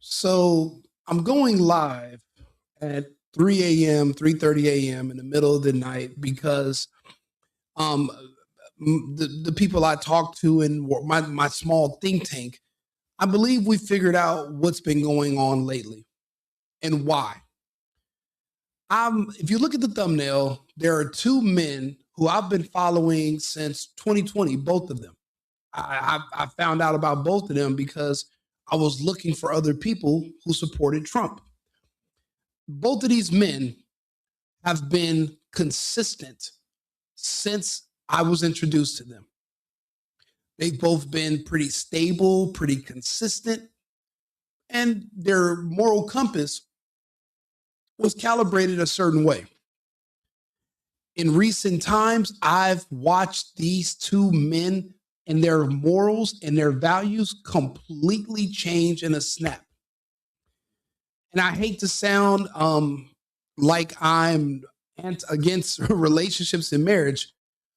So I'm going live at 3 a.m., 3:30 a.m. in the middle of the night because um, the people I talk to in my small think tank, I believe we figured out what's been going on lately and why. If you look at the thumbnail, there are two men who I've been following since 2020, both of them. I found out about both of them because I was looking for other people who supported Trump. Both of these men have been consistent since I was introduced to them. They've both been pretty stable, pretty consistent, and their moral compass was calibrated a certain way. In recent times, I've watched these two men and their morals and their values completely change in a snap. And I hate to sound like I'm against relationships and marriage,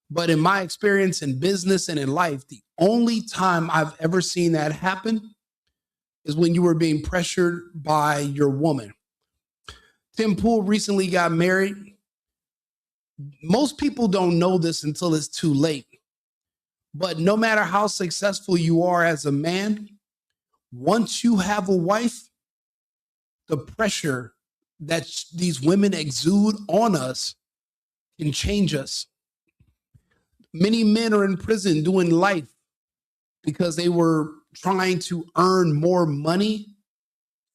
but in my experience in business and in life, the only time I've ever seen that happen is when you were being pressured by your woman. Tim Pool recently got married. Most people don't know this until it's too late. But no matter how successful you are as a man, once you have a wife, the pressure that these women exude on us can change us. Many men are in prison doing life because they were trying to earn more money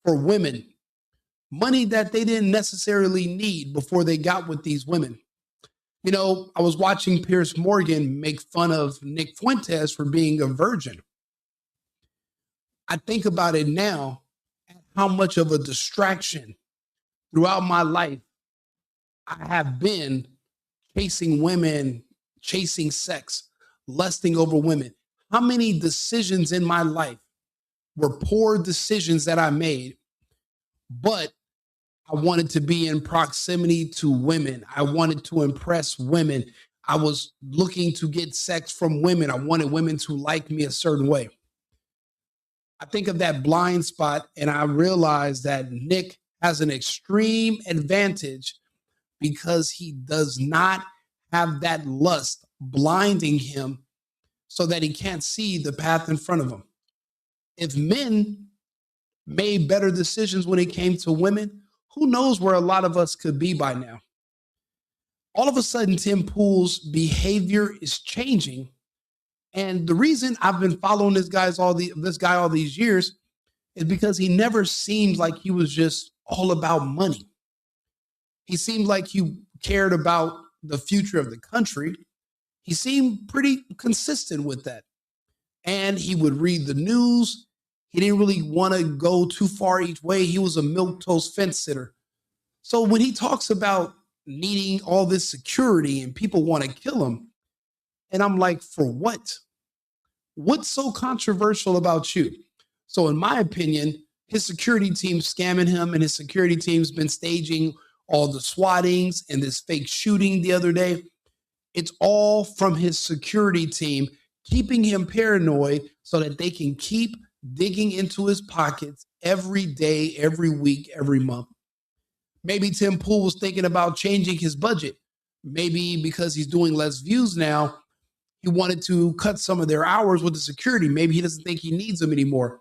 for women, money that they didn't necessarily need before they got with these women. You know, I was watching Piers Morgan make fun of Nick Fuentes for being a virgin. I think about it now, how much of a distraction throughout my life I have been chasing women, chasing sex, lusting over women. How many decisions in my life were poor decisions that I made, but I wanted to be in proximity to women. I wanted to impress women. I was looking to get sex from women. I wanted women to like me a certain way. I think of that blind spot and I realize that Nick has an extreme advantage because he does not have that lust blinding him so that he can't see the path in front of him. If men made better decisions when it came to women, who knows where a lot of us could be by now? All of a sudden, Tim Pool's behavior is changing. And the reason I've been following this guy all these years is because he never seemed like he was just all about money. He seemed like he cared about the future of the country. He seemed pretty consistent with that. And he would read the news. He didn't really want to go too far each way. He was a milquetoast fence sitter. So when he talks about needing all this security and people want to kill him, and I'm like, for what? What's so controversial about you? So in my opinion, his security team's scamming him, and his security team's been staging all the swattings and this fake shooting the other day. It's all from his security team keeping him paranoid so that they can keep digging into his pockets every day, every week, every month. Maybe Tim Pool was thinking about changing his budget. Maybe because he's doing less views now, he wanted to cut some of their hours with the security. Maybe he doesn't think he needs them anymore.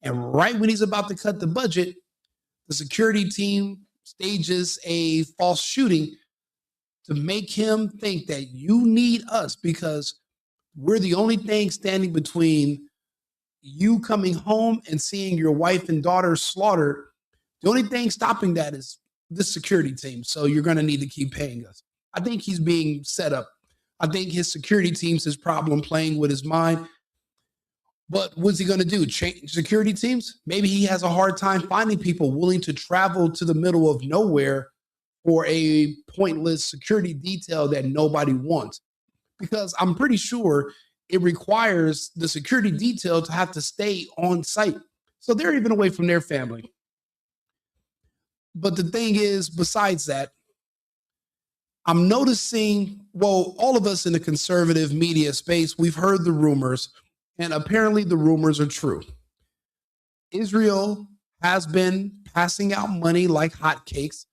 And right when he's about to cut the budget, the security team stages a false shooting to make him think that you need us because we're the only thing standing between you coming home and seeing your wife and daughter slaughtered. The only thing stopping that is the security team. So you're going to need to keep paying us. I think he's being set up. I think his security team's his problem playing with his mind. But what's he going to do? Change security teams? Maybe he has a hard time finding people willing to travel to the middle of nowhere for a pointless security detail that nobody wants. Because I'm pretty sure it requires the security detail to have to stay on site. So they're even away from their family. But the thing is, besides that, I'm noticing, well, all of us in the conservative media space, we've heard the rumors, and apparently the rumors are true. Israel has been passing out money like hotcakes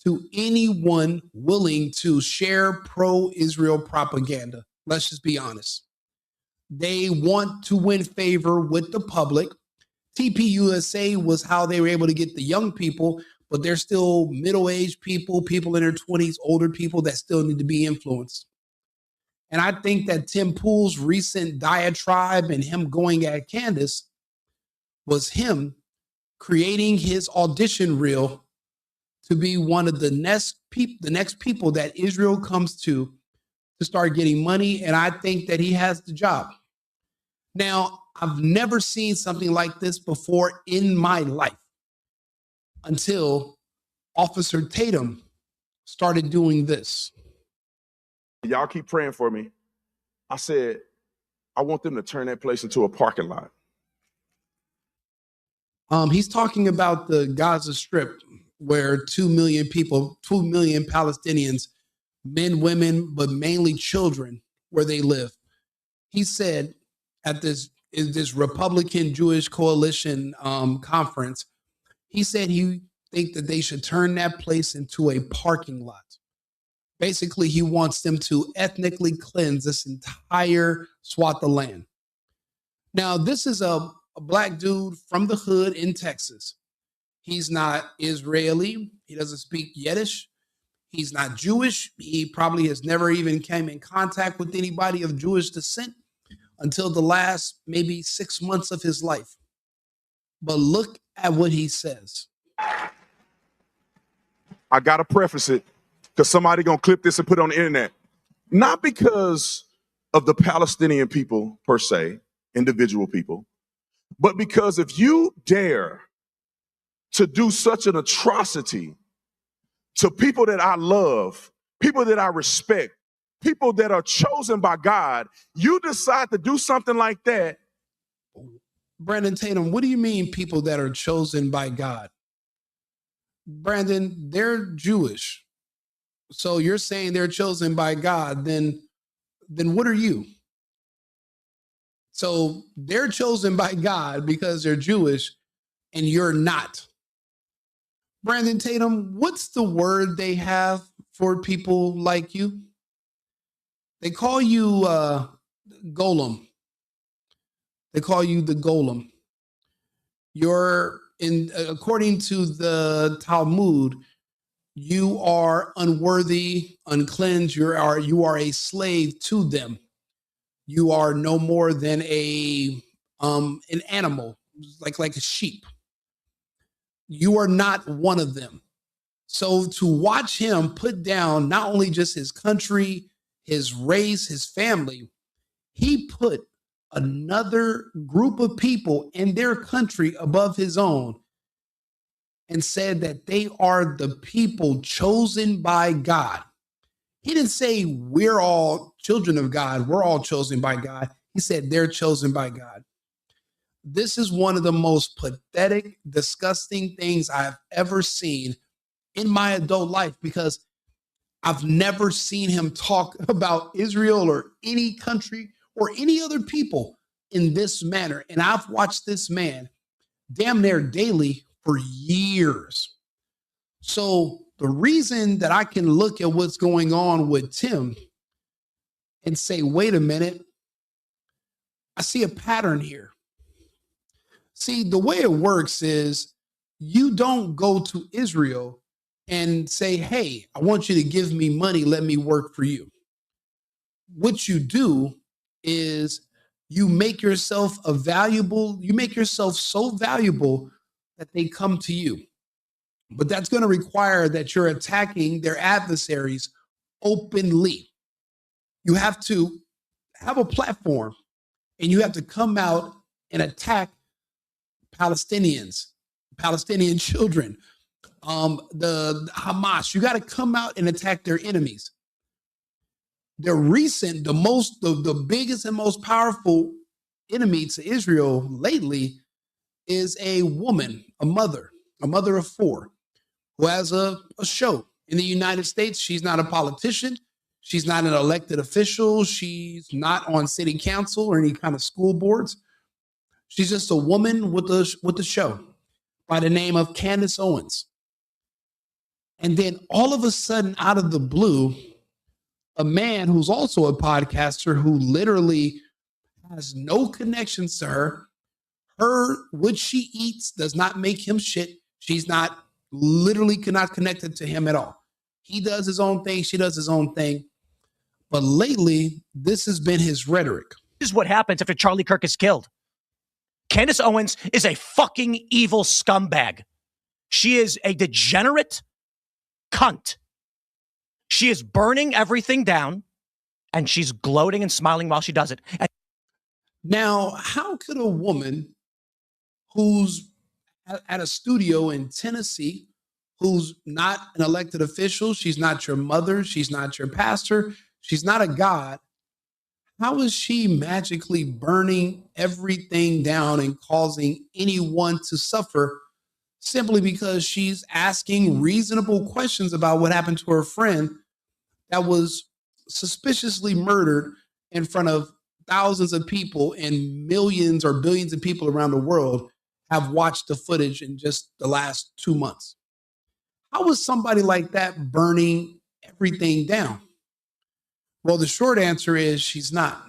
to anyone willing to share pro-Israel propaganda. Let's just be honest. They want to win favor with the public. TPUSA was how they were able to get the young people, but they're still middle-aged people, people in their 20s, older people that still need to be influenced. And I think that Tim Pool's recent diatribe and him going at Candace was him creating his audition reel to be one of the next people that Israel comes to start getting money. And I think that he has the job. Now, I've never seen something like this before in my life until Officer Tatum started doing this. Y'all keep praying for me. I said, I want them to turn that place into a parking lot. He's talking about the Gaza Strip, where 2 million people, 2 million Palestinians, men, women, but mainly children, where they live. He said at this Republican Jewish Coalition conference, he said he think that they should turn that place into a parking lot. Basically, he wants them to ethnically cleanse this entire swath of land. Now, this is a black dude from the hood in Texas. He's not Israeli. He doesn't speak Yiddish. He's not Jewish. He probably has never even came in contact with anybody of Jewish descent until the last maybe 6 months of his life. But look at what he says. I got to preface it because somebody going to clip this and put it on the internet. Not because of the Palestinian people per se, individual people, but because if you dare to do such an atrocity to people that I love, people that I respect, people that are chosen by God, you decide to do something like that. Brandon Tatum, what do you mean people that are chosen by God? Brandon, they're Jewish. So you're saying they're chosen by God, then what are you? So they're chosen by God because they're Jewish and you're not. Brandon Tatum, what's the word they have for people like you? They call you golem. They call you the golem. You're according to the Talmud, you are unworthy, uncleansed. You are a slave to them. You are no more than an animal, like a sheep. You are not one of them. So to watch him put down not only just his country, his race, his family, he put another group of people in their country above his own and said that they are the people chosen by God. He didn't say we're all children of God. We're all chosen by God. He said they're chosen by God. This is one of the most pathetic, disgusting things I've ever seen in my adult life because I've never seen him talk about Israel or any country or any other people in this manner. And I've watched this man damn near daily for years. So the reason that I can look at what's going on with Tim and say, wait a minute, I see a pattern here. See, the way it works is you don't go to Israel and say, hey, I want you to give me money. Let me work for you. What you do is you make yourself you make yourself so valuable that they come to you. But that's going to require that you're attacking their adversaries openly. You have to have a platform and you have to come out and attack Palestinians, Palestinian children, the Hamas. You got to come out and attack their enemies. The biggest and most powerful enemy to Israel lately is a woman, a mother of four, who has a show in the United States. She's not a politician. She's not an elected official. She's not on city council or any kind of school boards. She's just a woman with a show. by the name of Candace Owens. And then all of a sudden, out of the blue, a man who's also a podcaster who literally has no connections to her, what she eats does not make him shit. She's not literally not connected to him at all. He does his own thing. She does his own thing. But lately, this has been his rhetoric. This is what happens after Charlie Kirk is killed. Candace Owens is a fucking evil scumbag. She is a degenerate cunt. She is burning everything down, and she's gloating and smiling while she does it. And now, how could a woman who's at a studio in Tennessee, who's not an elected official, she's not your mother, she's not your pastor, she's not a god, how is she magically burning everything down and causing anyone to suffer simply because she's asking reasonable questions about what happened to her friend that was suspiciously murdered in front of thousands of people, and millions or billions of people around the world have watched the footage in just the last 2 months? How is somebody like that burning everything down? Well, the short answer is she's not.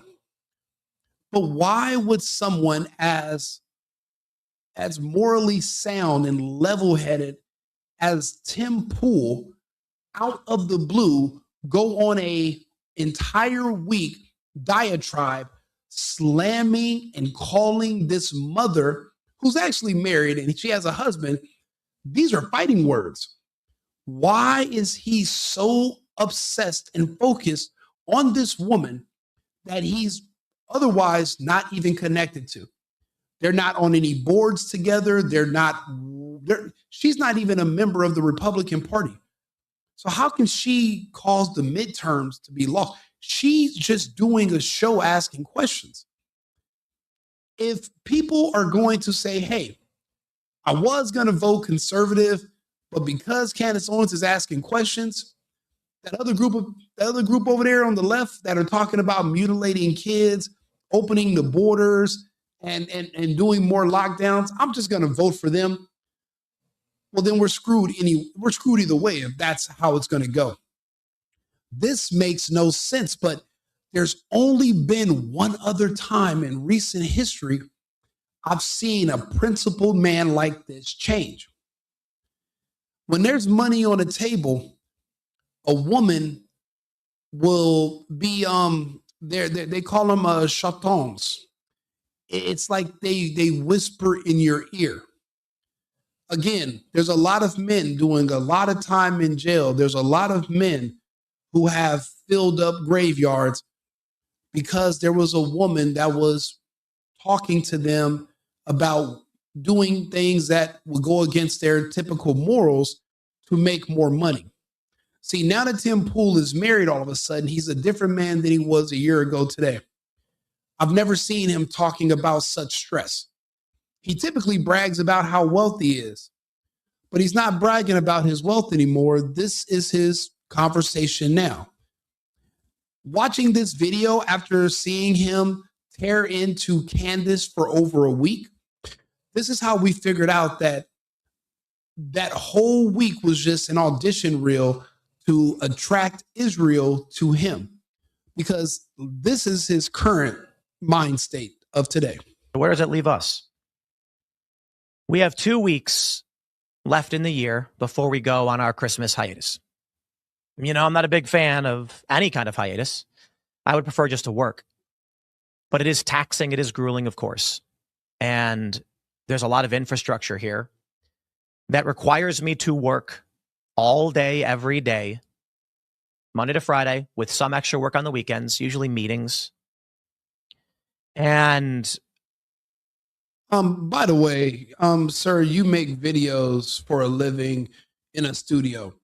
But why would someone as morally sound and level-headed as Tim Pool, out of the blue, go on a entire week diatribe slamming and calling this mother who's actually married and she has a husband? These are fighting words. Why is he so obsessed and focused on this woman that he's otherwise not even connected to? They're not on any boards together. She's not even a member of the Republican Party. So how can she cause the midterms to be lost? She's just doing a show asking questions. If people are going to say, hey, I was going to vote conservative, but because Candace Owens is asking questions, that other group over there on the left that are talking about mutilating kids, opening the borders, and doing more lockdowns, I'm just going to vote for them. Well, then we're screwed either way if that's how it's going to go. This makes no sense, but there's only been one other time in recent history I've seen a principled man like this change. When there's money on the table, a woman will be they call them chatons. It's like they whisper in your ear. Again, there's a lot of men doing a lot of time in jail. There's a lot of men who have filled up graveyards because there was a woman that was talking to them about doing things that would go against their typical morals to make more money. See, now that Tim Pool is married, all of a sudden, he's a different man than he was a year ago today. I've never seen him talking about such stress. He typically brags about how wealthy he is, but he's not bragging about his wealth anymore. This is his conversation now. Watching this video after seeing him tear into Candace for over a week, this is how we figured out that whole week was just an audition reel to attract Israel to him, because this is his current mind state of today. where does it leave us? We have 2 weeks left in the year before we go on our Christmas hiatus. You know, I'm not a big fan of any kind of hiatus. I would prefer just to work. But it is taxing. It is grueling, of course. And there's a lot of infrastructure here that requires me to work all day, every day, Monday to Friday, with some extra work on the weekends, usually meetings. And by the way, sir, you make videos for a living in a studio.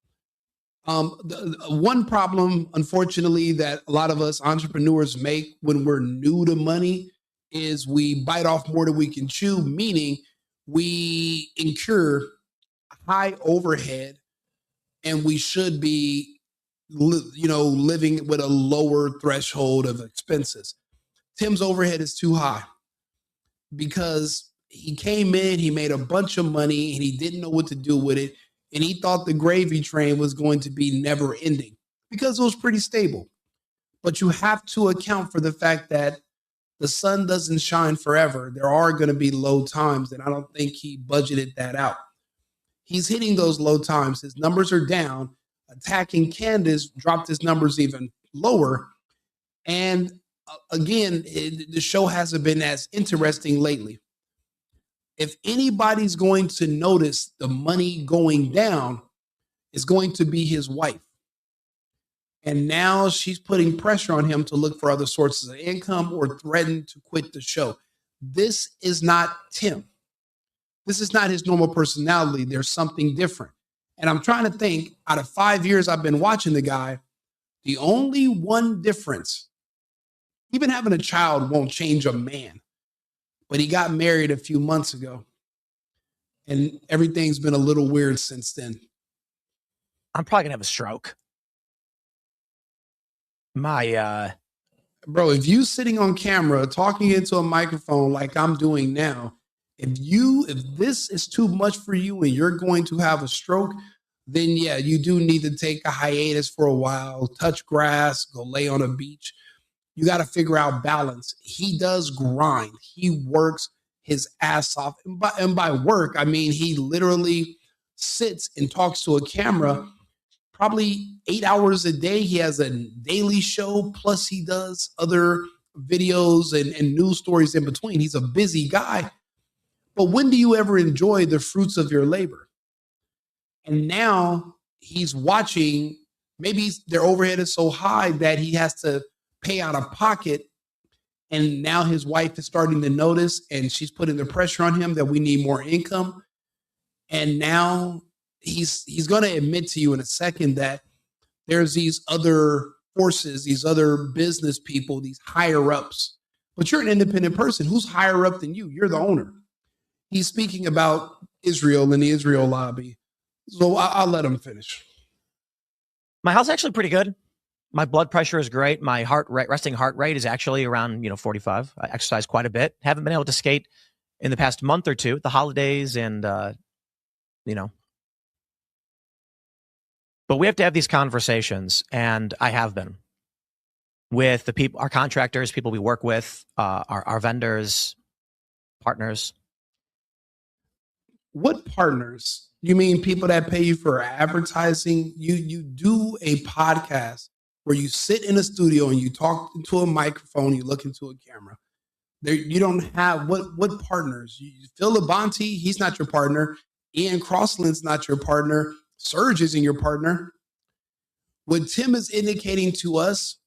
One problem, unfortunately, that a lot of us entrepreneurs make when we're new to money is we bite off more than we can chew, meaning we incur high overhead and we should be, living with a lower threshold of expenses. Tim's overhead is too high because he came in, he made a bunch of money, and he didn't know what to do with it. And he thought the gravy train was going to be never ending because it was pretty stable. But you have to account for the fact that the sun doesn't shine forever. There are going to be low times, and I don't think he budgeted that out. He's hitting those low times. His numbers are down. Attacking Candace dropped his numbers even lower. And again, the show hasn't been as interesting lately. If anybody's going to notice the money going down, it's going to be his wife. And now she's putting pressure on him to look for other sources of income or threaten to quit the show. This is not Tim. This is not his normal personality. There's something different. And I'm trying to think, out of 5 years I've been watching the guy, the only one difference, even having a child won't change a man. But he got married a few months ago. And everything's been a little weird since then. I'm probably going to have a stroke. Bro, if you sitting on camera talking into a microphone like I'm doing now, if this is too much for you and you're going to have a stroke, then yeah, you do need to take a hiatus for a while, touch grass, go lay on a beach. You got to figure out balance. He does grind. He works his ass off. And by work, I mean he literally sits and talks to a camera probably 8 hours a day. He has a daily show, plus he does other videos and news stories in between. He's a busy guy. But when do you ever enjoy the fruits of your labor? And now he's watching, maybe their overhead is so high that he has to pay out of pocket. And now his wife is starting to notice, and she's putting the pressure on him that we need more income. And now he's going to admit to you in a second that there's these other forces, these other business people, these higher ups. But you're an independent person. Who's higher up than you? You're the owner. He's speaking about Israel and the Israel lobby. So I'll let him finish. My health's actually pretty good. My blood pressure is great. My resting heart rate is actually around 45. I exercise quite a bit. Haven't been able to skate in the past month or two, the holidays, and But we have to have these conversations, and I have been with the people, our contractors, people we work with, our vendors, partners. What partners? You mean people that pay you for advertising? You do a podcast where you sit in a studio and you talk into a microphone, you look into a camera. There, you don't have what partners? Phil Labonte, he's not your partner. Ian Crossland's not your partner. Serge isn't your partner. What Tim is indicating to us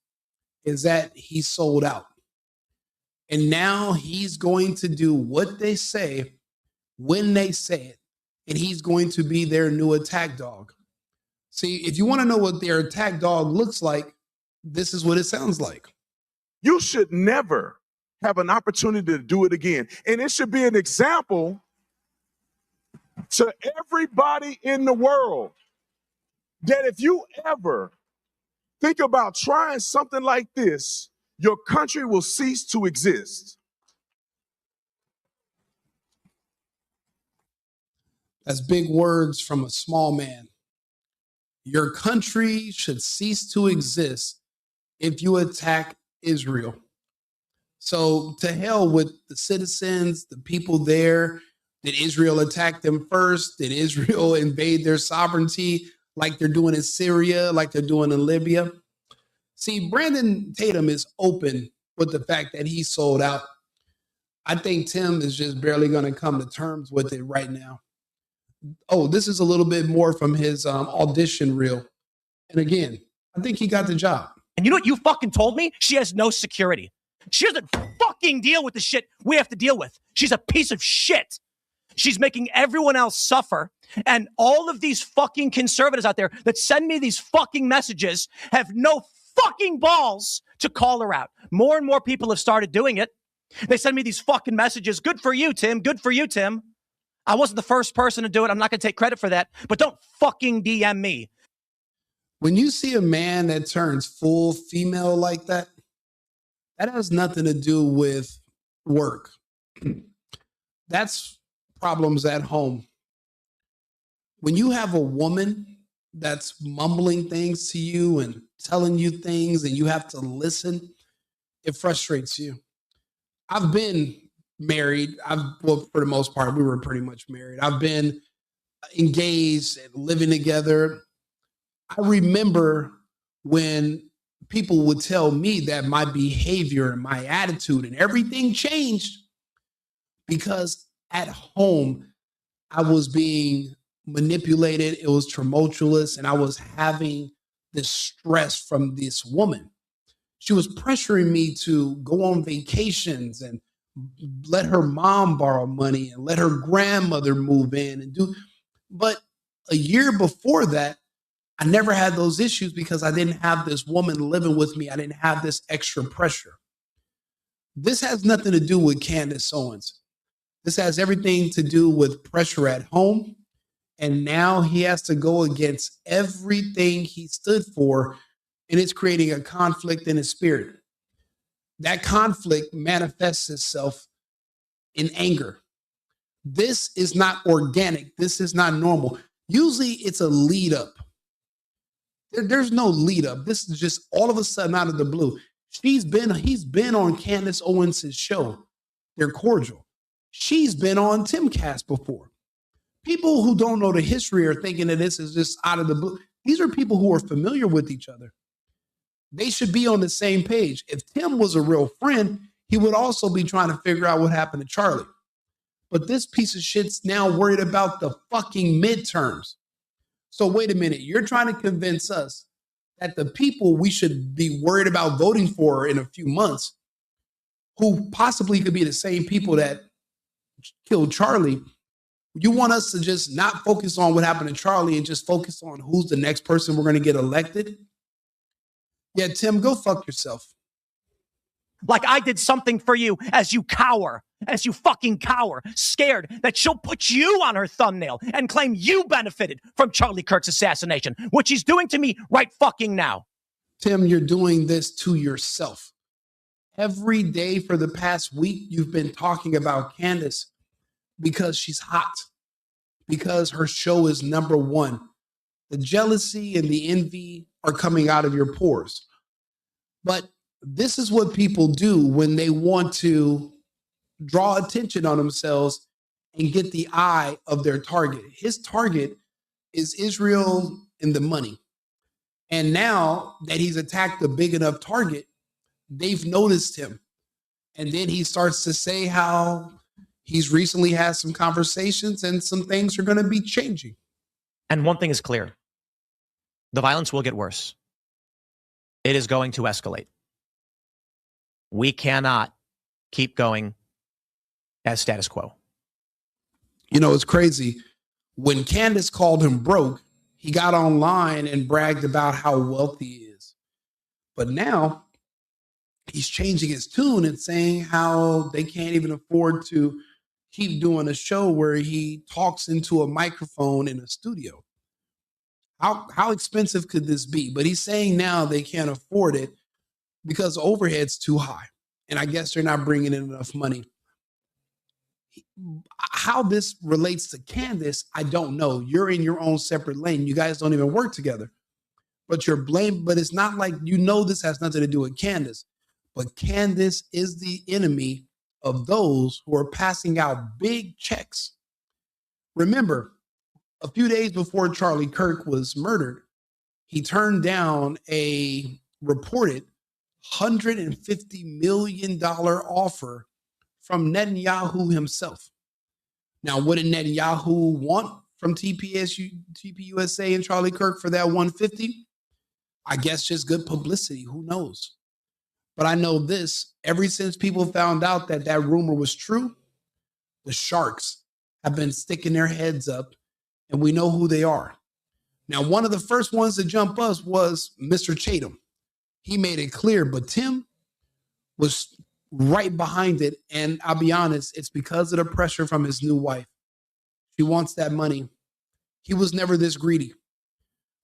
is that he's sold out. And now he's going to do what they say when they say it. And he's going to be their new attack dog. See, if you want to know what their attack dog looks like, this is what it sounds like. You should never have an opportunity to do it again. And it should be an example to everybody in the world that if you ever think about trying something like this, your country will cease to exist. That's big words from a small man. Your country should cease to exist if you attack Israel. So to hell with the citizens, the people there. Did Israel attack them first? Did Israel invade their sovereignty like they're doing in Syria, like they're doing in Libya? See, Brandon Tatum is open with the fact that he's sold out. I think Tim is just barely going to come to terms with it right now. Oh, this is a little bit more from his audition reel. And again, I think he got the job. And you know what you fucking told me? She has no security. She doesn't fucking deal with the shit we have to deal with. She's a piece of shit. She's making everyone else suffer. And all of these fucking conservatives out there that send me these fucking messages have no fucking balls to call her out. More and more people have started doing it. They send me these fucking messages. Good for you, Tim. Good for you, Tim. I wasn't the first person to do it. I'm not going to take credit for that. But don't fucking DM me. When you see a man that turns full female like that, that has nothing to do with work. That's problems at home. When you have a woman that's mumbling things to you and telling you things and you have to listen, it frustrates you. I've been married. Well, for the most part, we were pretty much married. I've been engaged and living together. I remember when people would tell me that my behavior and my attitude and everything changed because at home I was being manipulated. It was tumultuous, and I was having this stress from this woman. She was pressuring me to go on vacations and let her mom borrow money and let her grandmother move in and do. But a year before that, I never had those issues because I didn't have this woman living with me. I didn't have this extra pressure. This has nothing to do with Candace Owens. This has everything to do with pressure at home. And now he has to go against everything he stood for, and it's creating a conflict in his spirit. That conflict manifests itself in anger. This is not organic. This is not normal. Usually it's a lead up. There's no lead up. This is just all of a sudden out of the blue. He's been on Candace Owens' show. They're cordial. She's been on Timcast before. People who don't know the history are thinking that this is just out of the blue. These are people who are familiar with each other. They should be on the same page. If Tim was a real friend, he would also be trying to figure out what happened to Charlie. But this piece of shit's now worried about the fucking midterms. So wait a minute, you're trying to convince us that the people we should be worried about voting for in a few months, who possibly could be the same people that killed Charlie, you want us to just not focus on what happened to Charlie and just focus on who's the next person we're going to get elected? Yeah, Tim, go fuck yourself. Like I did something for you as you cower, as you fucking cower, scared that she'll put you on her thumbnail and claim you benefited from Charlie Kirk's assassination, which he's doing to me right fucking now. Tim, you're doing this to yourself. Every day for the past week, you've been talking about Candace because she's hot, because her show is number one. The jealousy and the envy are coming out of your pores. But this is what people do when they want to draw attention on themselves and get the eye of their target. His target is Israel and the money. And now that he's attacked a big enough target, they've noticed him. And then he starts to say how he's recently had some conversations and some things are going to be changing. And one thing is clear. The violence will get worse. It is going to escalate. We cannot keep going as status quo. You know, it's crazy. When Candace called him broke, he got online and bragged about how wealthy he is. But now he's changing his tune and saying how they can't even afford to keep doing a show where he talks into a microphone in a studio. How expensive could this be? But he's saying now they can't afford it because overhead's too high. And I guess they're not bringing in enough money. How this relates to Candace, I don't know. You're in your own separate lane. You guys don't even work together. But you're blamed. But it's not like, you know, this has nothing to do with Candace. But Candace is the enemy of those who are passing out big checks. Remember, a few days before Charlie Kirk was murdered, he turned down a reported $150 million offer from Netanyahu himself. Now, what did Netanyahu want from TPUSA and Charlie Kirk for that 150? I guess just good publicity. Who knows? But I know this, ever since people found out that that rumor was true, the sharks have been sticking their heads up, and we know who they are. Now, one of the first ones to jump us was Mr. Tatum. He made it clear, but Tim was right behind it. And I'll be honest, it's because of the pressure from his new wife. She wants that money. He was never this greedy.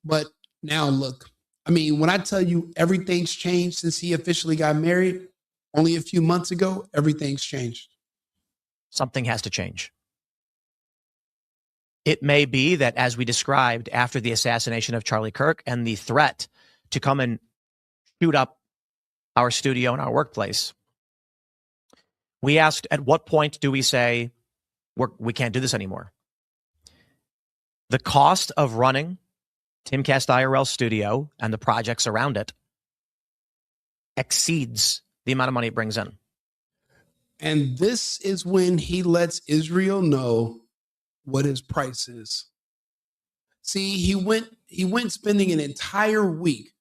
But now look, I mean, when I tell you everything's changed since he officially got married only a few months ago, everything's changed. something has to change. It may be that, as we described after the assassination of Charlie Kirk and the threat to come and shoot up our studio and our workplace, we asked, at what point do we say we can't do this anymore? The cost of running Timcast IRL studio and the projects around it exceeds the amount of money it brings in. And this is when he lets Israel know what his price is. See, he went spending an entire week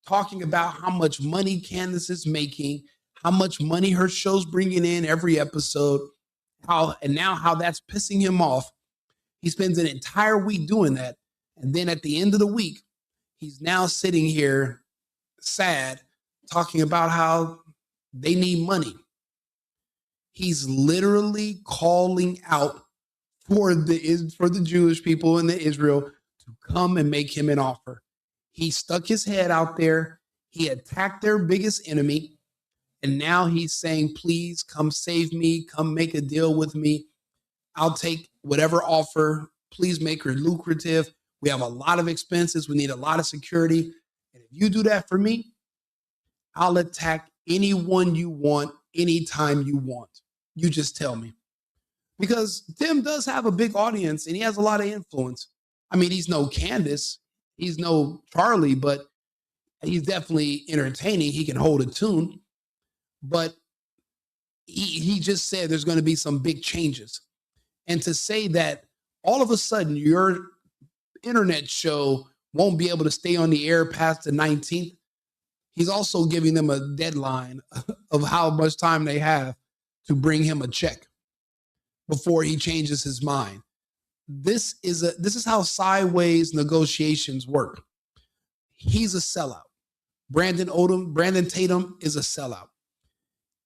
talking about how much money Candace is making, how much money her show's bringing in every episode, how that's pissing him off. He spends an entire week doing that. And then at the end of the week, he's now sitting here sad, talking about how they need money. He's literally calling out for the Jewish people in Israel to come and make him an offer. He stuck his head out there. He attacked their biggest enemy. And now he's saying, please come save me. Come make a deal with me. I'll take whatever offer. Please make her lucrative. We have a lot of expenses. We need a lot of security. And if you do that for me, I'll attack anyone you want, anytime you want. You just tell me. Because Tim does have a big audience and he has a lot of influence. I mean, he's no Candace, he's no Charlie, but he's definitely entertaining. He can hold a tune. But he just said there's going to be some big changes. And to say that all of a sudden your internet show won't be able to stay on the air past the 19th, he's also giving them a deadline of how much time they have to bring him a check before he changes his mind. This is how sideways negotiations work. He's a sellout. Brandon Tatum is a sellout.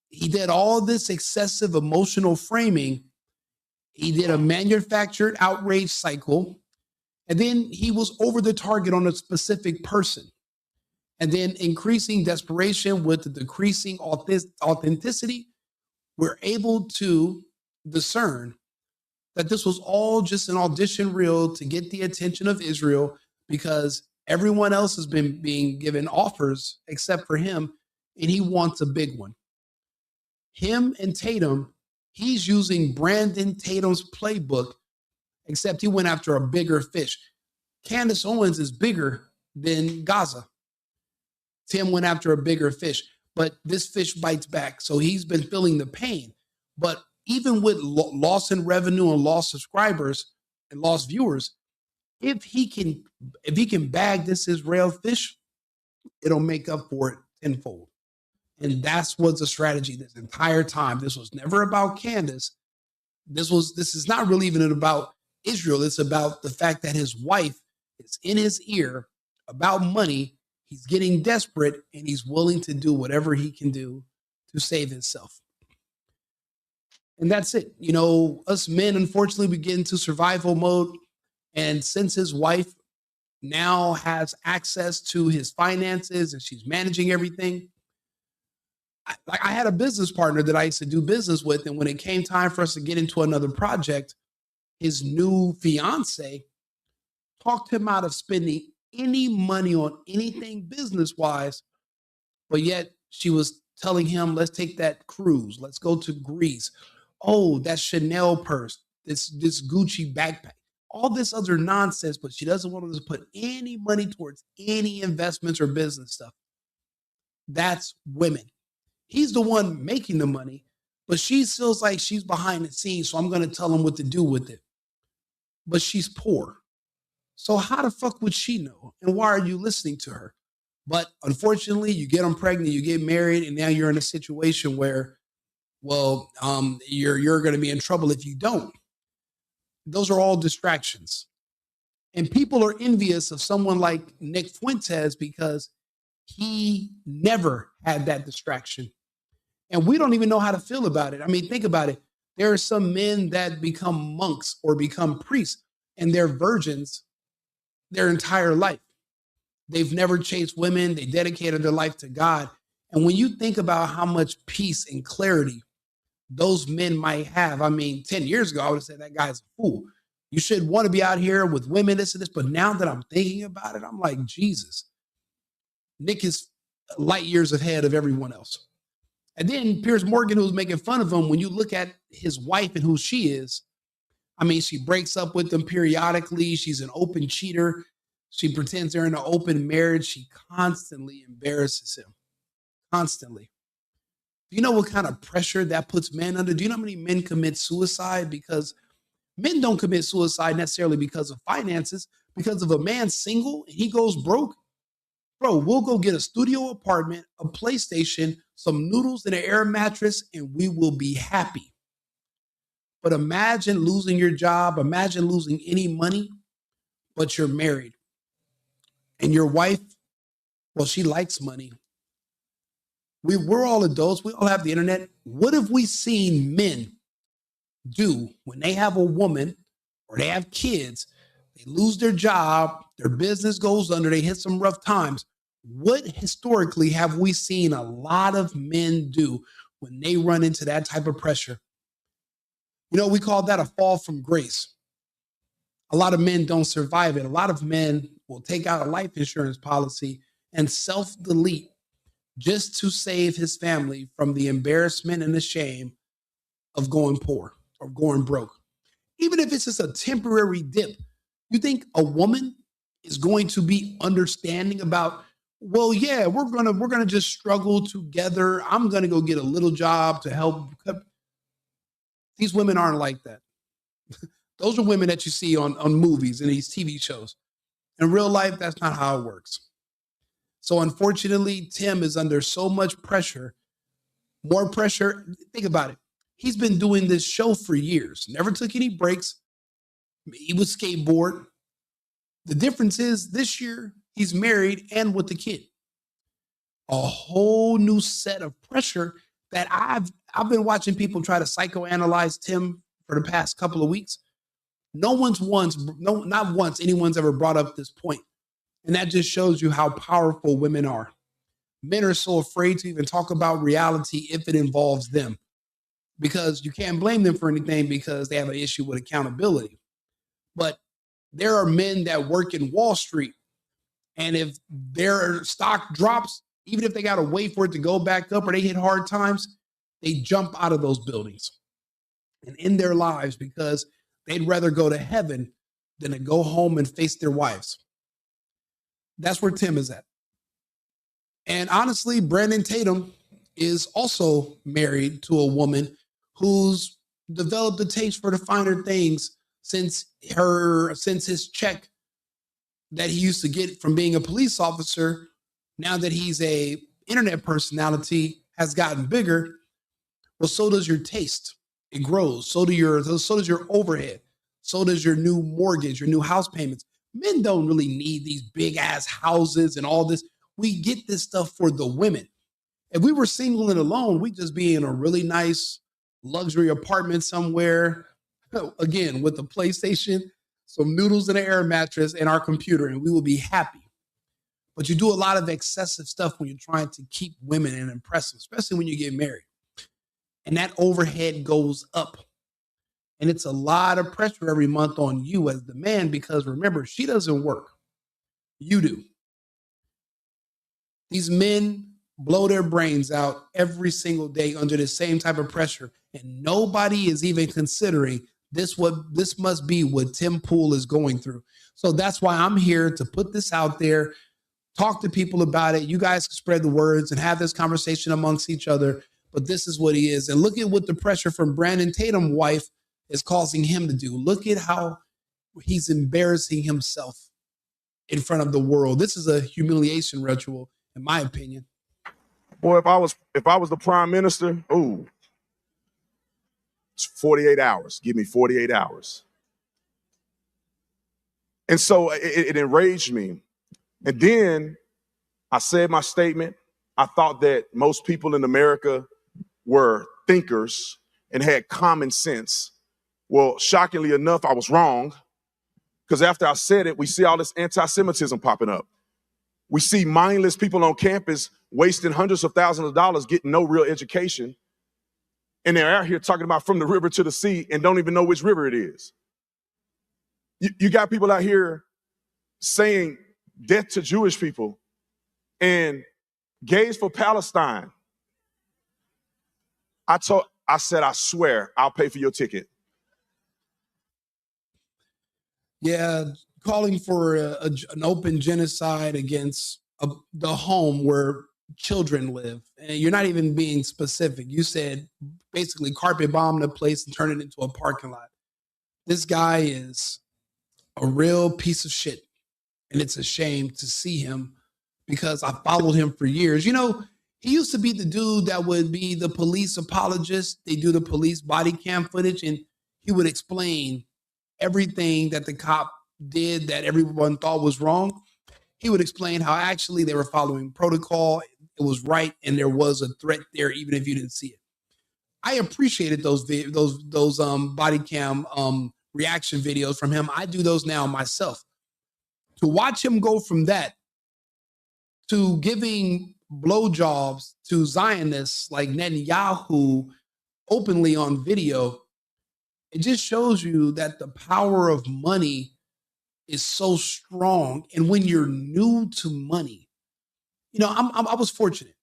He did all this excessive emotional framing. He did a manufactured outrage cycle. And then he was over the target on a specific person. And then increasing desperation with the decreasing authenticity, we're able to discern that this was all just an audition reel to get the attention of Israel, because everyone else has been being given offers except for him, and he wants a big one. Him and Tatum, he's using Brandon Tatum's playbook, except he went after a bigger fish. Candace Owens is bigger than Gaza. Tim went after a bigger fish, but this fish bites back. So he's been feeling the pain. But even with loss in revenue and lost subscribers and lost viewers, if he can bag this Israel fish, it'll make up for it tenfold. And that's what's the strategy this entire time. This was never about Candace. This is not really even about Israel. It's about the fact that his wife is in his ear about money. He's getting desperate and he's willing to do whatever he can do to save himself. And that's it. You know, us men, unfortunately, we get into survival mode. And since his wife now has access to his finances and she's managing everything, I had a business partner that I used to do business with. And when it came time for us to get into another project, his new fiance talked him out of spending any money on anything business-wise, but yet she was telling him, let's take that cruise. Let's go to Greece. Oh, that Chanel purse, this Gucci backpack, all this other nonsense, but she doesn't want to put any money towards any investments or business stuff. That's women. He's the one making the money, but she feels like she's behind the scenes, so I'm going to tell him what to do with it. But she's poor. So how the fuck would she know? And why are you listening to her? But unfortunately, you get them pregnant, you get married, and now you're in a situation where, well, you're going to be in trouble if you don't. Those are all distractions. And people are envious of someone like Nick Fuentes because he never had that distraction. And we don't even know how to feel about it. I mean, think about it. There are some men that become monks or become priests, and they're virgins their entire life. They've never chased women. They dedicated their life to God. And when you think about how much peace and clarity those men might have. I mean, 10 years ago, I would have said that guy's a fool. You should want to be out here with women, this and this. But now that I'm thinking about it, I'm like, Jesus, Nick is light years ahead of everyone else. And then Piers Morgan, who's making fun of him, when you look at his wife and who she is, I mean, she breaks up with him periodically. She's an open cheater. She pretends they're in an open marriage. She constantly embarrasses him. Constantly. Do you know what kind of pressure that puts men under? Do you know how many men commit suicide? Because men don't commit suicide necessarily because of finances. Because if a man's single and he goes broke, bro, we'll go get a studio apartment, a PlayStation, some noodles and an air mattress, and we will be happy. But imagine losing your job. Imagine losing any money, but you're married. And your wife, well, she likes money. We're all adults. We all have the internet. What have we seen men do when they have a woman or they have kids? They lose their job, their business goes under, they hit some rough times. What historically have we seen a lot of men do when they run into that type of pressure? You know, we call that a fall from grace. A lot of men don't survive it. A lot of men will take out a life insurance policy and self-delete just to save his family from the embarrassment and the shame of going poor or going broke. Even if it's just a temporary dip, you think a woman is going to be understanding about, well, yeah, we're gonna just struggle together. I'm gonna go get a little job to help. These women aren't like that. Those are women that you see on movies and these TV shows. In real life, that's not how it works. So unfortunately, Tim is under so much pressure, more pressure. Think about it. He's been doing this show for years, never took any breaks. He would skateboard. The difference is this year he's married and with the kid. A whole new set of pressure that I've been watching people try to psychoanalyze Tim for the past couple of weeks. Not once anyone's ever brought up this point. And that just shows you how powerful women are. Men are so afraid to even talk about reality if it involves them, because you can't blame them for anything because they have an issue with accountability. But there are men that work in Wall Street, and if their stock drops, even if they got to wait for it to go back up or they hit hard times, they jump out of those buildings and end their lives because they'd rather go to heaven than to go home and face their wives. That's where Tim is at. And honestly, Brandon Tatum is also married to a woman who's developed a taste for the finer things since his check that he used to get from being a police officer. Now that he's a internet personality, has gotten bigger. Well, so does your taste. It grows. So does your overhead. So does your new mortgage, your new house payments. Men don't really need these big ass houses and all this. We get this stuff for the women. If we were single and alone, we'd just be in a really nice luxury apartment somewhere, again, with a PlayStation, some noodles and an air mattress, and our computer, and we will be happy. But you do a lot of excessive stuff when you're trying to keep women and impress them, especially when you get married. And that overhead goes up. And it's a lot of pressure every month on you as the man, because remember, she doesn't work. You do. These men blow their brains out every single day under the same type of pressure. And nobody is even considering this must be what Tim Pool is going through. So that's why I'm here to put this out there, talk to people about it. You guys can spread the words and have this conversation amongst each other. But this is what he is. And look at what the pressure from Brandon Tatum's wife is causing him to do. Look at how he's embarrassing himself in front of the world. This is a humiliation ritual, in my opinion. Boy, if I was the prime minister, it's 48 hours. Give me 48 hours. And so it enraged me. And then I said my statement. I thought that most people in America were thinkers and had common sense. Well, shockingly enough, I was wrong, because after I said it, we see all this anti-Semitism popping up. We see mindless people on campus wasting hundreds of thousands of dollars getting no real education. And they're out here talking about from the river to the sea and don't even know which river it is. You got people out here saying death to Jewish people and gays for Palestine. I said, I swear, I'll pay for your ticket. Yeah, calling for an open genocide against the home where children live. And you're not even being specific. You said basically carpet bomb the place and turn it into a parking lot. This guy is a real piece of shit. And it's a shame to see him because I followed him for years. You know, he used to be the dude that would be the police apologist. They do the police body cam footage and he would explain everything that the cop did that everyone thought was wrong. He would explain how actually they were following protocol. It was right. And there was a threat there, even if you didn't see it. I appreciated those body cam reaction videos from him. I do those now myself. To watch him go from that to giving blowjobs to Zionists like Netanyahu openly on video, it just shows you that the power of money is so strong. And when you're new to money, you know, I was fortunate.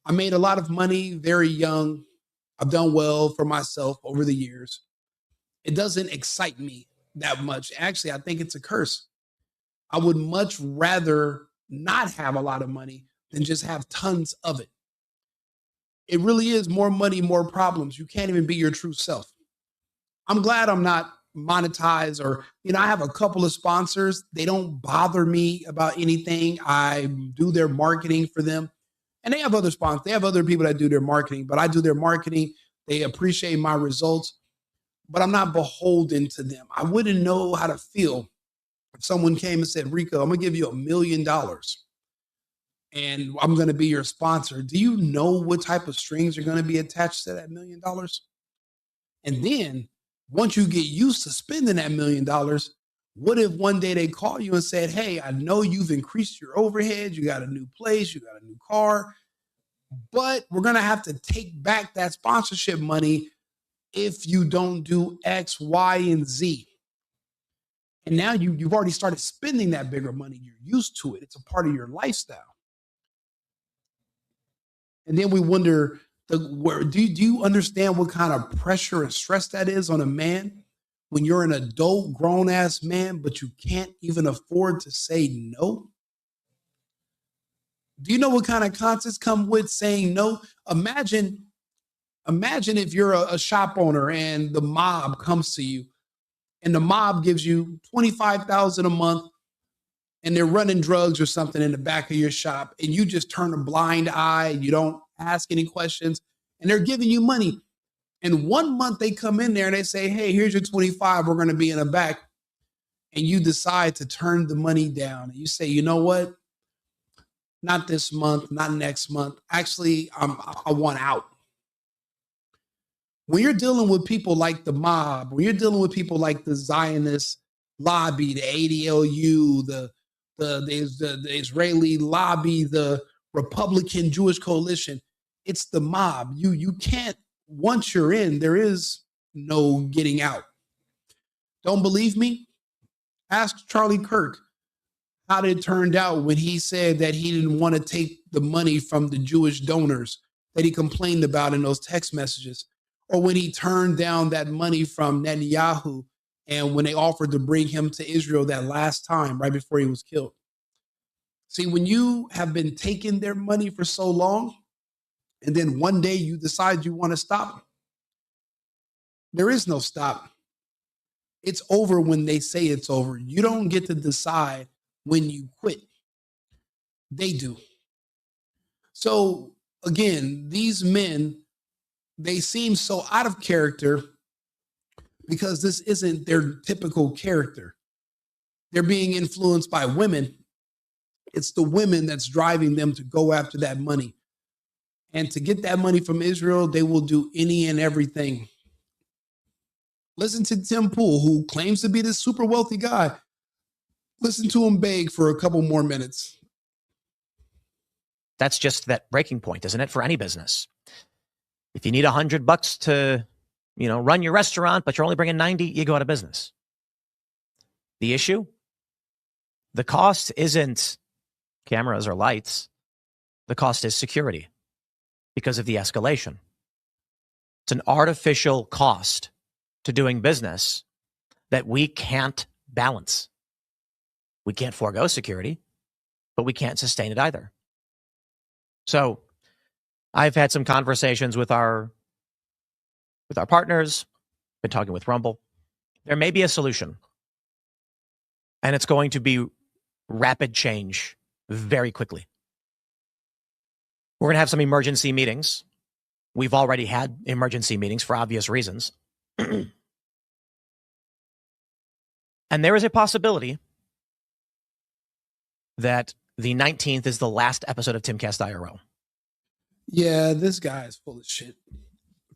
I made a lot of money very young. I've done well for myself over the years. It doesn't excite me that much. Actually, I think it's a curse. I would much rather not have a lot of money than just have tons of it. It really is more money, more problems. You can't even be your true self. I'm glad I'm not monetized or, you know, I have a couple of sponsors. They don't bother me about anything. I do their marketing for them. And they have other sponsors. They have other people that do their marketing, but I do their marketing. They appreciate my results, but I'm not beholden to them. I wouldn't know how to feel if someone came and said, Rico, I'm going to give you $1 million and I'm going to be your sponsor. Do you know what type of strings are going to be attached to that $1 million? And then once you get used to spending that $1 million, what if one day they call you and said, hey, I know you've increased your overhead. You got a new place, you got a new car, but we're going to have to take back that sponsorship money if you don't do X, Y, and Z. And now you've already started spending that bigger money. You're used to it. It's a part of your lifestyle. And then we wonder, do you understand what kind of pressure and stress that is on a man when you're an adult, grown-ass man, but you can't even afford to say no? Do you know what kind of consequences come with saying no? Imagine if you're a shop owner and the mob comes to you and the mob gives you $25,000 a month and they're running drugs or something in the back of your shop and you just turn a blind eye, you don't ask any questions, and they're giving you money. And 1 month they come in there and they say, hey, here's your 25, we're going to be in the back. And you decide to turn the money down. And you say, you know what? Not this month, not next month. Actually, I want out. When you're dealing with people like the mob, when you're dealing with people like the Zionist lobby, the ADLU, the Israeli lobby, the Republican Jewish coalition, it's the mob. You can't, once you're in, there is no getting out. Don't believe me? Ask Charlie Kirk how did it turn out when he said that he didn't want to take the money from the Jewish donors that he complained about in those text messages, or when he turned down that money from Netanyahu and when they offered to bring him to Israel that last time right before he was killed. See, when you have been taking their money for so long, and then one day you decide you want to stop, there is no stop. It's over when they say it's over. You don't get to decide when you quit. They do. So again, these men, they seem so out of character because this isn't their typical character. They're being influenced by women. It's the women that's driving them to go after that money. And to get that money from Israel, they will do any and everything. Listen to Tim Pool, who claims to be this super wealthy guy. Listen to him beg for a couple more minutes. That's just that breaking point, isn't it, for any business? If you need $100 to, run your restaurant, but you're only bringing 90, you go out of business. The issue? The cost isn't cameras or lights. The cost is security because of the escalation. It's an artificial cost to doing business that we can't balance. We can't forego security, but we can't sustain it either. So I've had some conversations with our partners, been talking with Rumble. There may be a solution, and it's going to be rapid change very quickly. We're going to have some emergency meetings. We've already had emergency meetings for obvious reasons. And there is a possibility that the 19th is the last episode of Timcast IRL. Yeah, this guy is full of shit.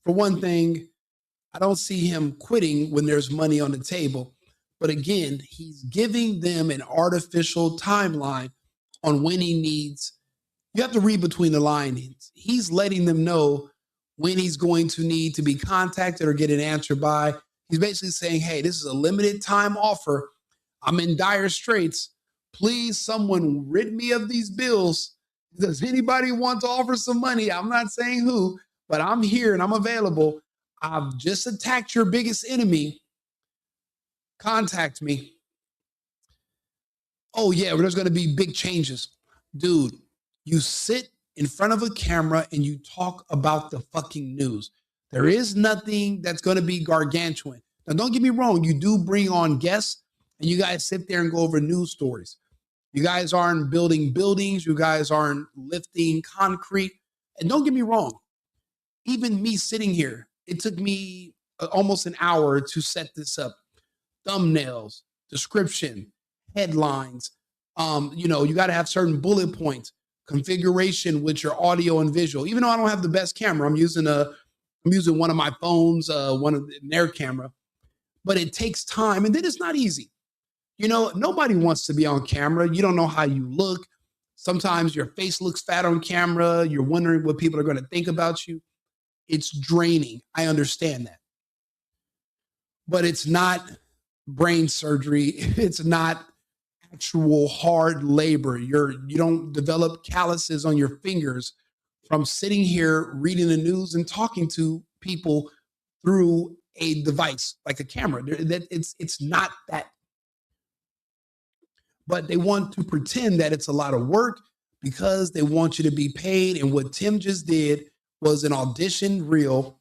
For one thing, I don't see him quitting when there's money on the table. But again, he's giving them an artificial timeline on when he needs. You have to read between the lines. He's letting them know when he's going to need to be contacted or get an answer by. He's basically saying, hey, this is a limited time offer. I'm in dire straits. Please, someone rid me of these bills. Does anybody want to offer some money? I'm not saying who, but I'm here and I'm available. I've just attacked your biggest enemy. Contact me. Oh, yeah, there's going to be big changes. Dude, you sit in front of a camera and you talk about the fucking news. There is nothing that's going to be gargantuan. Now, don't get me wrong. You do bring on guests and you guys sit there and go over news stories. You guys aren't building buildings. You guys aren't lifting concrete. And don't get me wrong. Even me sitting here, it took me almost an hour to set this up. Thumbnails, description, headlines. You got to have certain bullet points, configuration with your audio and visual. Even though I don't have the best camera, I'm using one of my phones, their camera, but it takes time, and then it's not easy. Nobody wants to be on camera. You don't know how you look. Sometimes your face looks fat on camera. You're wondering what people are going to think about you. It's draining. I understand that. But it's not brain surgery. It's not actual hard labor. You don't develop calluses on your fingers from sitting here reading the news and talking to people through a device like a camera. It's not that. But they want to pretend that it's a lot of work because they want you to be paid. And what Tim just did was an audition reel.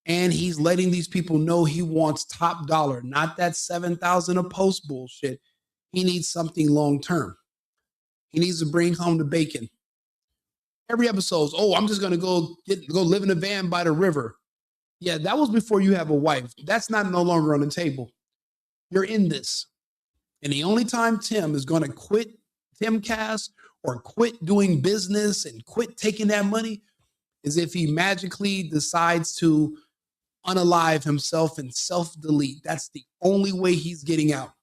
And he's letting these people know he wants top dollar, not that 7,000 a post bullshit. He needs something long term. He needs to bring home the bacon. Every episode, I'm just going to go live in a van by the river. Yeah, that was before you have a wife. That's no longer on the table. You're in this. And the only time Tim is going to quit Timcast or quit doing business and quit taking that money is if he magically decides to unalive himself and self-delete. That's the only way he's getting out.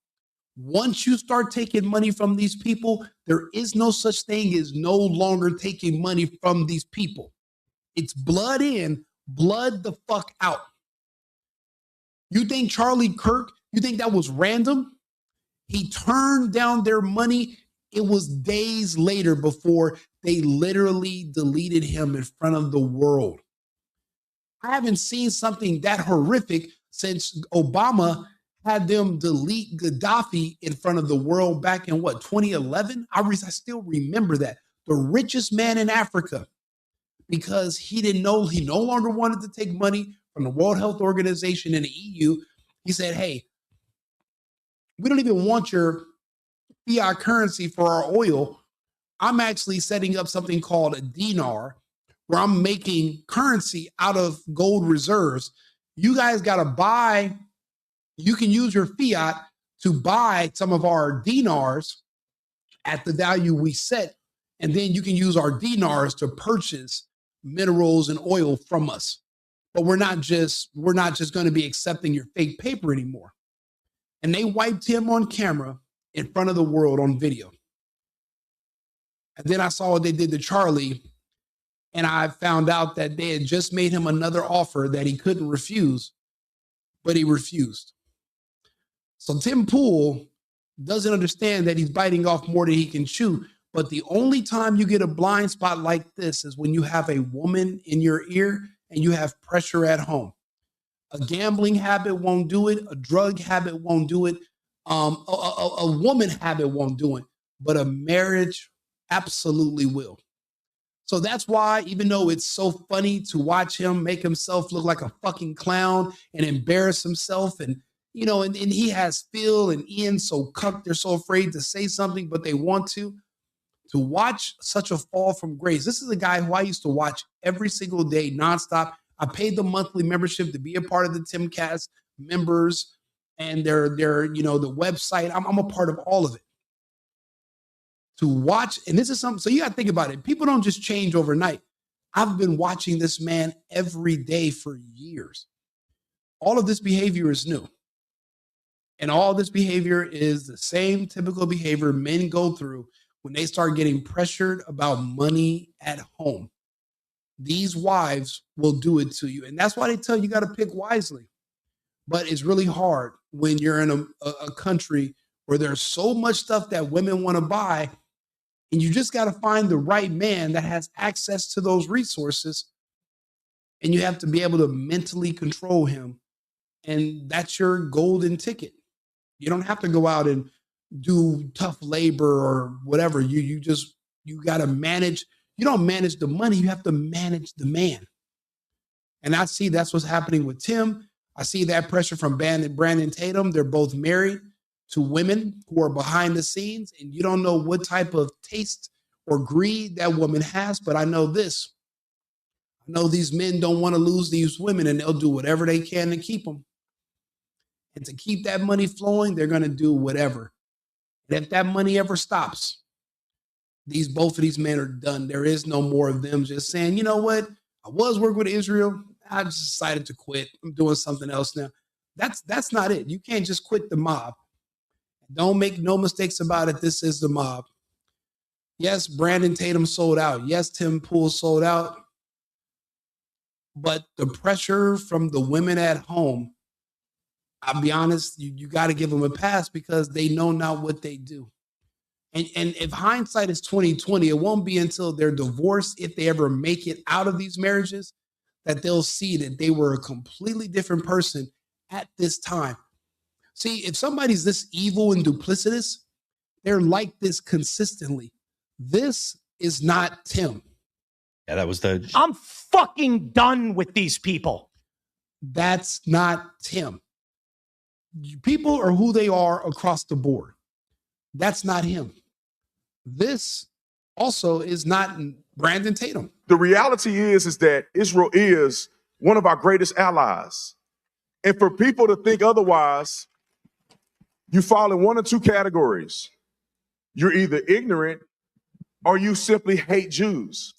Once you start taking money from these people, there is no such thing as no longer taking money from these people. It's blood in, blood the fuck out. You think Charlie Kirk, you think that was random? He turned down their money. It was days later before they literally deleted him in front of the world. I haven't seen something that horrific since Obama had them delete Gaddafi in front of the world back in 2011? I still remember that. The richest man in Africa, because he no longer wanted to take money from the World Health Organization and the EU. He said, hey, we don't even want your fiat currency for our oil. I'm actually setting up something called a dinar, where I'm making currency out of gold reserves. You guys got to buy, you can use your fiat to buy some of our dinars at the value we set. And then you can use our dinars to purchase minerals and oil from us. But we're not just going to be accepting your fake paper anymore. And they wiped him on camera in front of the world on video. And then I saw what they did to Charlie. And I found out that they had just made him another offer that he couldn't refuse, but he refused. So Tim Pool doesn't understand that he's biting off more than he can chew. But the only time you get a blind spot like this is when you have a woman in your ear and you have pressure at home. A gambling habit won't do it. A drug habit won't do it. A woman habit won't do it. But a marriage absolutely will. So that's why, even though it's so funny to watch him make himself look like a fucking clown and embarrass himself, and and he has Phil and Ian so cucked, they're so afraid to say something, but they want to watch such a fall from grace. This is a guy who I used to watch every single day, nonstop. I paid the monthly membership to be a part of the Timcast members and their the website. I'm a part of all of it. To watch, and this is something, so you got to think about it. People don't just change overnight. I've been watching this man every day for years. All of this behavior is new. And all this behavior is the same typical behavior men go through when they start getting pressured about money at home. These wives will do it to you. And that's why they tell you got to pick wisely. But it's really hard when you're in a country where there's so much stuff that women want to buy. And you just got to find the right man that has access to those resources. And you have to be able to mentally control him. And that's your golden ticket. You don't have to go out and do tough labor or whatever. You got to manage. You don't manage the money. You have to manage the man. And I see that's what's happening with Tim. I see that pressure from Brandon Tatum. They're both married to women who are behind the scenes, and you don't know what type of taste or greed that woman has. But I know this. I know these men don't want to lose these women, and they'll do whatever they can to keep them. And to keep that money flowing, they're going to do whatever. And if that money ever stops, both of these men are done. There is no more of them just saying, you know what? I was working with Israel. I just decided to quit. I'm doing something else now. That's not it. You can't just quit the mob. Don't make no mistakes about it. This is the mob. Yes, Brandon Tatum sold out. Yes, Tim Pool sold out. But the pressure from the women at home, I'll be honest, you got to give them a pass because they know not what they do. And if hindsight is 2020, it won't be until they're divorced, if they ever make it out of these marriages, that they'll see that they were a completely different person at this time. See, if somebody's this evil and duplicitous, they're like this consistently. This is not Tim. Yeah, I'm fucking done with these people. That's not Tim. People are who they are across the board. That's not him. This also is not Brandon Tatum. The reality is that Israel is one of our greatest allies. And for people to think otherwise, you fall in one or two categories. You're either ignorant or you simply hate Jews.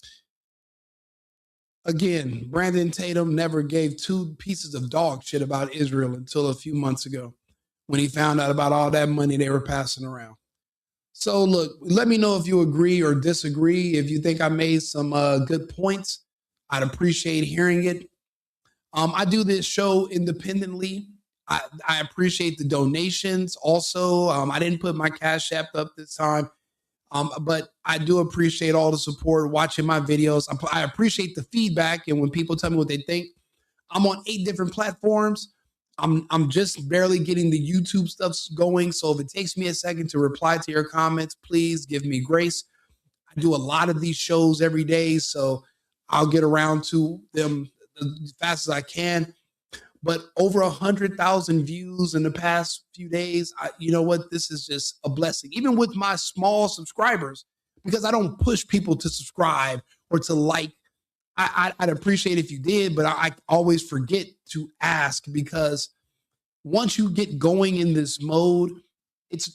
Again, Brandon Tatum never gave two pieces of dog shit about Israel until a few months ago when he found out about all that money they were passing around. So look, let me know if you agree or disagree. If you think I made some good points, I'd appreciate hearing it. I do this show independently. I appreciate the donations. Also, I didn't put my Cash App up this time, but I do appreciate all the support, watching my videos. I appreciate the feedback, and when people tell me what they think. I'm on 8 different platforms. I'm just barely getting the YouTube stuff going. So if it takes me a second to reply to your comments, please give me grace. I do a lot of these shows every day, so I'll get around to them as fast as I can. But over 100,000 views in the past few days, you know what? This is just a blessing. Even with my small subscribers, because I don't push people to subscribe or to like. I'd appreciate if you did, but I always forget to ask, because once you get going in this mode,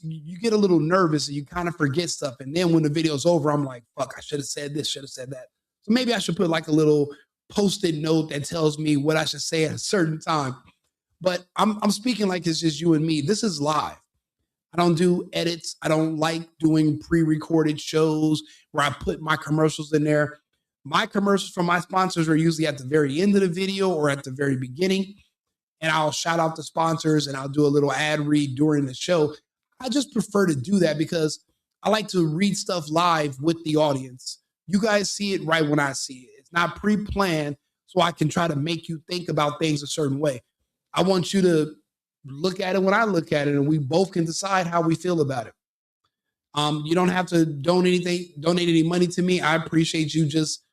you get a little nervous and you kind of forget stuff. And then when the video's over, I'm like, fuck, I should have said this, should have said that. So maybe I should put like a little post-it note that tells me what I should say at a certain time. But I'm speaking like it's just you and me. This is live. I don't do edits. I don't like doing pre-recorded shows where I put my commercials in there. My commercials from my sponsors are usually at the very end of the video or at the very beginning. And I'll shout out the sponsors and I'll do a little ad read during the show. I just prefer to do that because I like to read stuff live with the audience. You guys see it right when I see it. It's not pre-planned, so I can try to make you think about things a certain way. I want you to look at it when I look at it, and we both can decide how we feel about it. You don't have to donate any money to me. I appreciate you just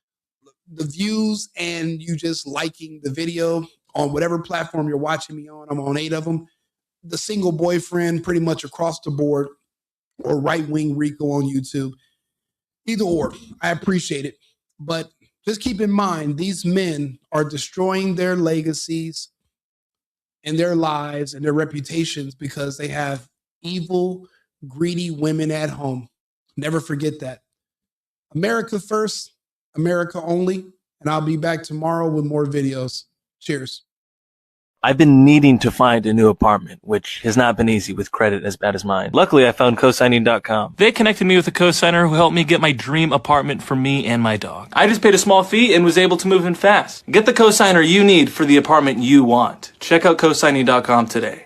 the views and you just liking the video on whatever platform you're watching me on. I'm on 8 of them. The Single Boyfriend, pretty much across the board, or Right Wing Rico on YouTube. Either or, I appreciate it. But just keep in mind, these men are destroying their legacies and their lives and their reputations because they have evil, greedy women at home. Never forget that. America first, America only. And I'll be back tomorrow with more videos. Cheers. I've been needing to find a new apartment, which has not been easy with credit as bad as mine. Luckily, I found cosigning.com. They connected me with a cosigner who helped me get my dream apartment for me and my dog. I just paid a small fee and was able to move in fast. Get the cosigner you need for the apartment you want. Check out cosigning.com today.